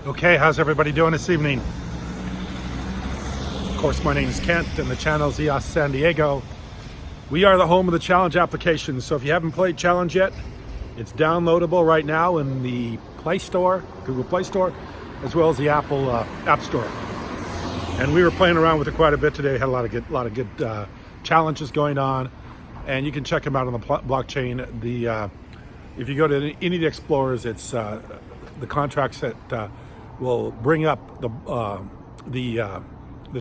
Okay, how's everybody doing this evening? Of course, my name is Kent and the channel is EOS San Diego. We are the home of the Challenge application, so if you haven't played Challenge yet, it's downloadable right now in the Play Store, Google Play Store, as well as the Apple App Store. And we were playing around with it quite a bit today. Had a lot of good challenges going on, and you can check them out on the blockchain. If you go to any of the explorers, it's the contracts that will bring up the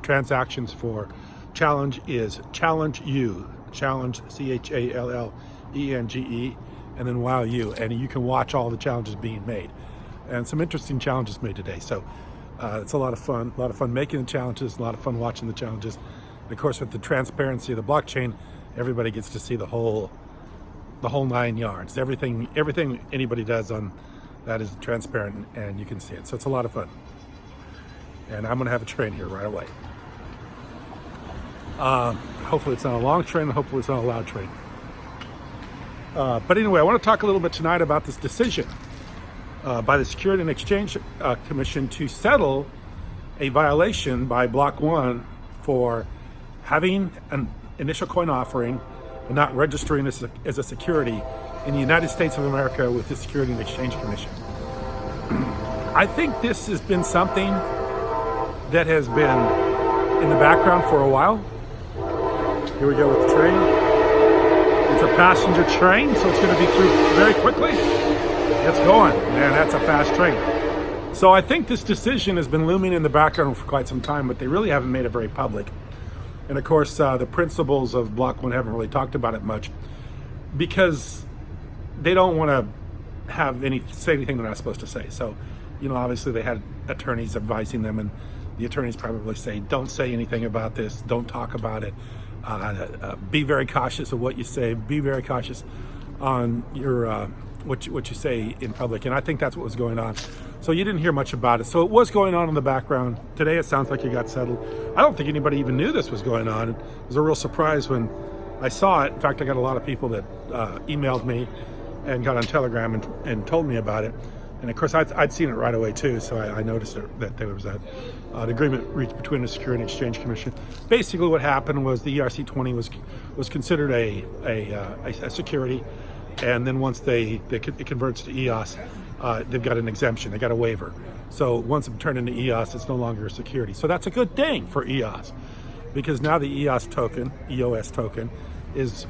transactions for Challenge is Challenge U, Challenge CHALLENGE, and then Wow U, and you can watch all the challenges being made, and some interesting challenges made today. So it's a lot of fun making the challenges, a lot of fun watching the challenges. And of course, with the transparency of the blockchain, everybody gets to see the whole 9 yards. Everything anybody does on that is transparent, and you can see it. So it's a lot of fun. And I'm gonna have a train here right away. Hopefully it's not a long train, hopefully it's not a loud train. But anyway, I want to talk a little bit tonight about this decision by the Security and Exchange Commission to settle a violation by Block 1 for having an initial coin offering and not registering this as a security in the United States of America with the Security and Exchange Commission. I think this has been something that has been in the background for a while. Here we go with the train. It's a passenger train, so it's going to be through very quickly. It's going. Man, that's a fast train. So I think this decision has been looming in the background for quite some time, but they really haven't made it very public. And of course, the principals of Block 1 haven't really talked about it much because they don't want to say anything they're not supposed to say. So, obviously they had attorneys advising them, and the attorneys probably say, don't say anything about this, don't talk about it. Be very cautious of what you say. Be very cautious on your what you say in public. And I think that's what was going on. So you didn't hear much about it. So it was going on in the background. Today it sounds like it got settled. I don't think anybody even knew this was going on. It was a real surprise when I saw it. In fact, I got a lot of people that emailed me and got on Telegram and told me about it. And of course, I'd seen it right away too, so I noticed that there was an agreement reached between the Security and Exchange Commission. Basically, what happened was the ERC-20 was considered a security, and then once it converts to EOS, they've got an exemption, they got a waiver. So once it turned into EOS, it's no longer a security. So that's a good thing for EOS, because now the EOS token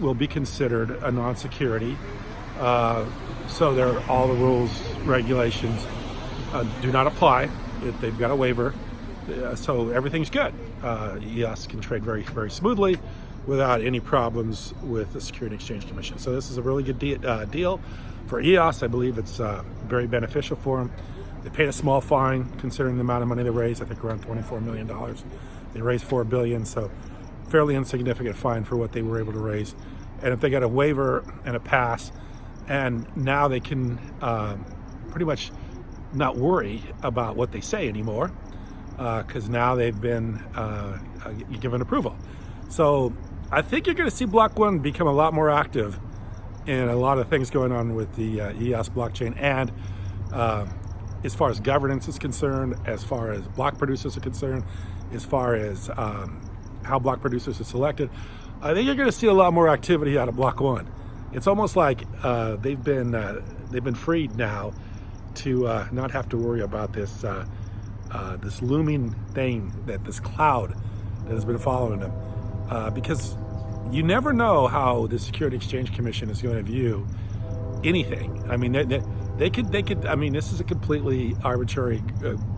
will be considered a non-security. So all the rules, regulations do not apply. They've got a waiver, so everything's good. EOS can trade very, very smoothly without any problems with the Security and Exchange Commission. So this is a really good deal for EOS. I believe it's very beneficial for them. They paid a small fine considering the amount of money they raised. I think around $24 million. They raised $4 billion, so fairly insignificant fine for what they were able to raise. And if they got a waiver and a pass, and now they can pretty much not worry about what they say anymore, because now they've been given approval. So I think you're going to see Block 1 become a lot more active in a lot of things going on with the EOS blockchain. And as far as governance is concerned, as far as block producers are concerned, as far as how block producers are selected, I think you're going to see a lot more activity out of Block 1. It's almost like they've been freed now to not have to worry about this this looming thing, this cloud that has been following them, because you never know how the Security Exchange Commission is going to view anything. I mean, they could. I mean, this is a completely arbitrary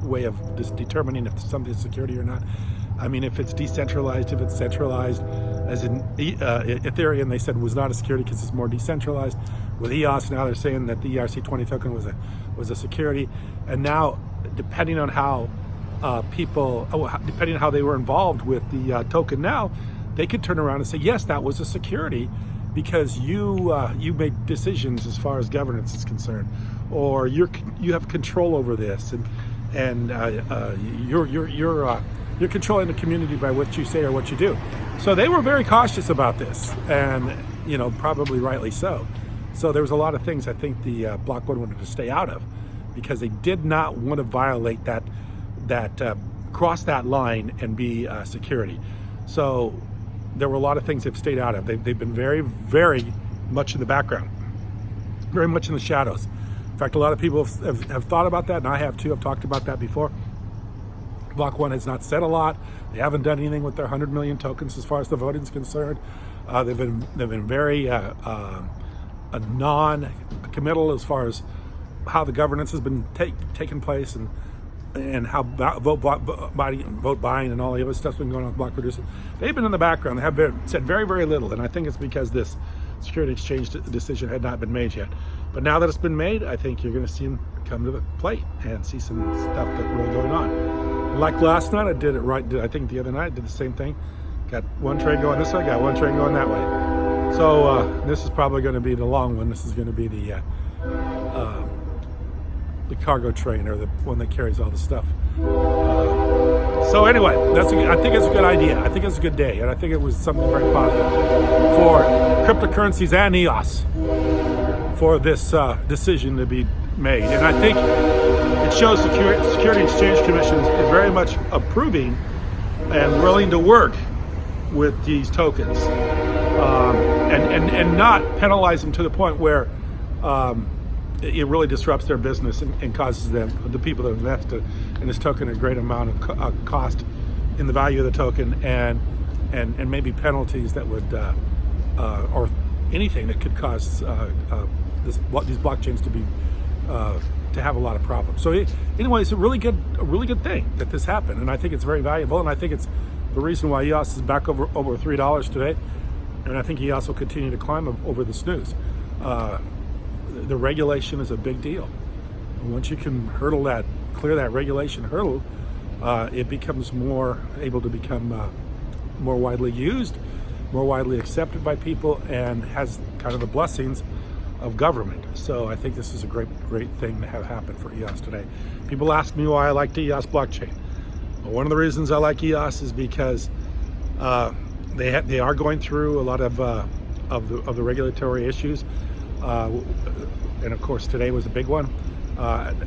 way of just determining if something is security or not. I mean, if it's decentralized, if it's centralized, as in Ethereum, they said was not a security because it's more decentralized. With EOS, now they're saying that the ERC-20 token was a security. And now, depending on how depending on how they were involved with the token, now they could turn around and say, yes, that was a security because you made decisions as far as governance is concerned, or you have control over this, and you're controlling the community by what you say or what you do. So they were very cautious about this, and probably rightly so. So there was a lot of things I think the Block 1 wanted to stay out of, because they did not want to violate that cross that line and be security. So there were a lot of things they've stayed out of. They've been very, very much in the background, very much in the shadows. In fact, a lot of people have thought about that, and I have too. I've talked about that before. Block One has not said a lot. They haven't done anything with their 100 million tokens as far as the voting is concerned. They've been very non-committal as far as how the governance has been taking place and how vote buying and all the other stuff's been going on with block producers. They've been in the background. They have said very, very little, and I think it's because this security exchange decision had not been made yet. But now that it's been made, I think you're going to see them come to the plate and see some stuff that's really going on. Like last night, I did it right. I think the other night I did the same thing. Got one train going this way, got one train going that way. So this is probably going to be the long one. This is going to be the cargo train, or the one that carries all the stuff. So anyway, I think it's a good idea. I think it's a good day, and I think it was something very positive for cryptocurrencies and EOS for this decision to be made. And I think it shows Security Exchange Commission is very much approving and willing to work with these tokens, and not penalize them to the point where it really disrupts their business and causes them, the people that invested in this token, a great amount of cost in the value of the token, and maybe penalties that would or anything that could cause these blockchains to be to have a lot of problems. So anyway, it's a really good thing that this happened, and I think it's very valuable, and I think it's the reason why EOS is back over $3 today, and I think EOS will continue to climb over the snooze. The regulation is a big deal. Once you can clear that regulation hurdle, it becomes able to become more widely used, more widely accepted by people, and has kind of the blessings of government. So I think this is a great thing to have happen for EOS today. People ask me why I like the EOS blockchain. Well, one of the reasons I like EOS is because they are going through a lot of the regulatory issues, and of course today was a big one.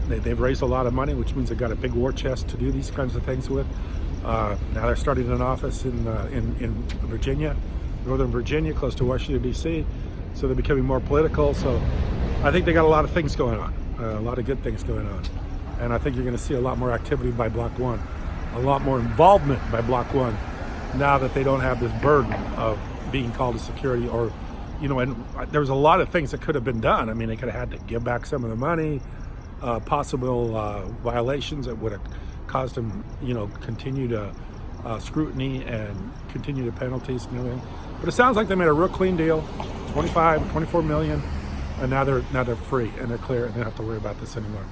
They've raised a lot of money, which means they've got a big war chest to do these kinds of things with. Now they're starting an office in Virginia, Northern Virginia, close to Washington, D.C., so they're becoming more political. So I think they got a lot of things going on, a lot of good things going on. And I think you're going to see a lot more activity by Block One, a lot more involvement by Block One, now that they don't have this burden of being called a security, or, and there was a lot of things that could have been done. I mean, they could have had to give back some of the money, possible violations that would have caused them, continued scrutiny and continued penalties and everything. But it sounds like they made a real clean deal, 24 million, and now they're free and they're clear and they don't have to worry about this anymore.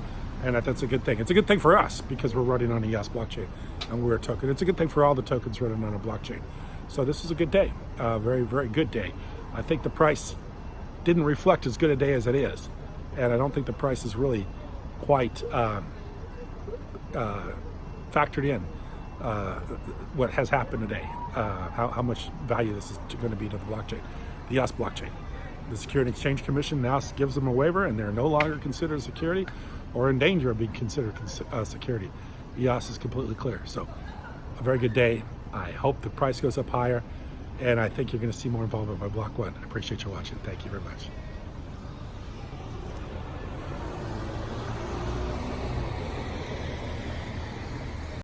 And that's a good thing. It's a good thing for us because we're running on a EOS blockchain and we're a token. It's a good thing for all the tokens running on a blockchain. So this is a good day, very, very good day. I think the price didn't reflect as good a day as it is. And I don't think the price is really quite factored in what has happened today, how much value this is going to be to the blockchain, the EOS blockchain. The Security Exchange Commission now gives them a waiver, and they're no longer considered security or in danger of being considered security. EOS is completely clear. So a very good day. I hope the price goes up higher, and I think you're going to see more involvement by Block One. I appreciate you watching. Thank you very much.